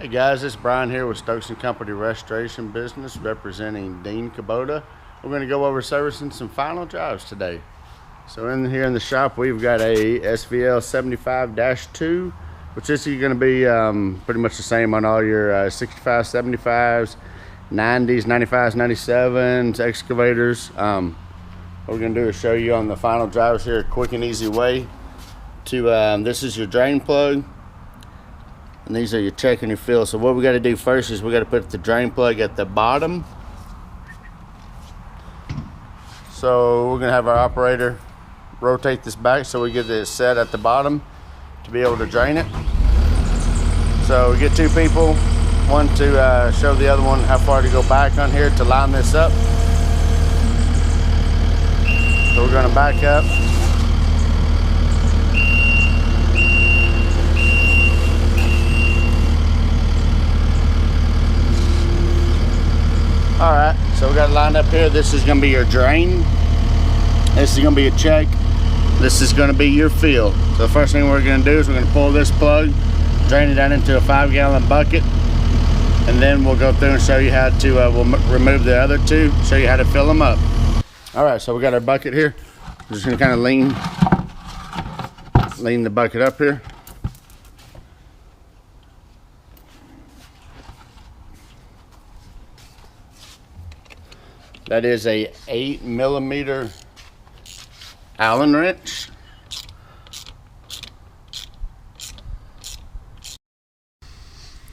Hey guys, it's Brian here with Stokes & Company Restoration Business representing Dean Kubota. We're going to go over servicing some final drives today. So in here in the shop we've got a SVL 75-2, which is going to be pretty much the same on all your 65, 75s, 90s, 95s, 97s, excavators. What we're going to do is show you on the final drives here a quick and easy way to, this is your drain plug. And these are your check and your fill. So what we got to do first is we got to put the drain plug at the bottom. So we're going to have our operator rotate this back so we get it set at the bottom to be able to drain it. So we get two people, one to show the other one how far to go back on here to line this up. So we're going to back up. Alright, so we got it lined up here. This is going to be your drain. This is going to be a check. This is going to be your fill. So the first thing we're going to do is we're going to pull this plug, drain it down into a 5-gallon bucket, and then we'll go through and show you how to, we'll remove the other two, show you how to fill them up. Alright, so we got our bucket here. We're just going to kind of lean the bucket up here. That is a 8mm Allen wrench.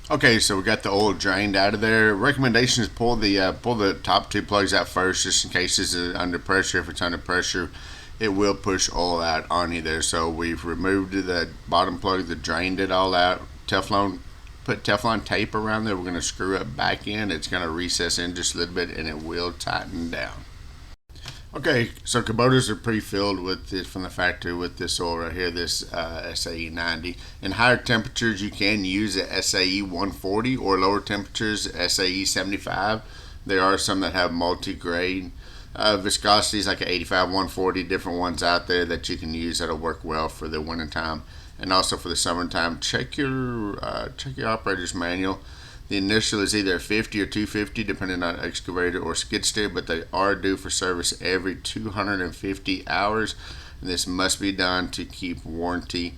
Okay, so we got the oil drained out of there. Recommendation is pull the top two plugs out first, just in case this is under pressure. If it's under pressure, it will push oil out on you there. So we've removed the bottom plug that drained it all out. Put Teflon tape around there. We're going to screw it back in. It's going to recess in just a little bit and it will tighten down. Okay, so Kubotas are pre-filled with this from the factory with this oil right here, this SAE 90. In higher temperatures you can use a SAE 140 or lower temperatures SAE 75. There are some that have multi-grade viscosities like an 85, 140, different ones out there that you can use that'll work well for the winter time. And also for the summertime, check your operator's manual. The initial is either 50 or 250 depending on excavator or skid steer, but they are due for service every 250 hours. And this must be done to keep warranty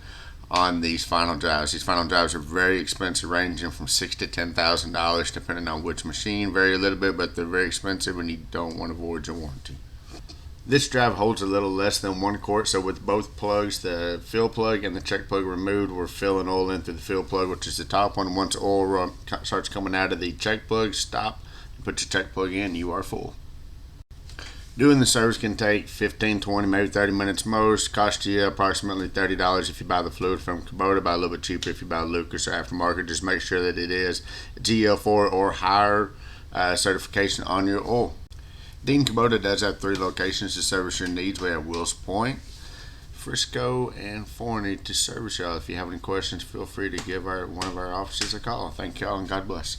on these final drives. These final drives are very expensive, ranging from $6,000 to $10,000 depending on which machine. Vary a little bit, but they're very expensive and you don't want to void your warranty. This drive holds a little less than 1 quart, so with both plugs, the fill plug and the check plug removed, we're filling oil in through the fill plug, which is the top one. Once oil starts coming out of the check plug, stop, put your check plug in, you are full. Doing the service can take 15, 20, maybe 30 minutes most. Cost you approximately $30 if you buy the fluid from Kubota, buy a little bit cheaper if you buy Lucas or aftermarket. Just make sure that it is GL4 or higher certification on your oil. Dean Kubota does have 3 locations to service your needs. We have Wills Point, Frisco, and Forney to service y'all. If you have any questions, feel free to give one of our offices a call. Thank y'all and God bless.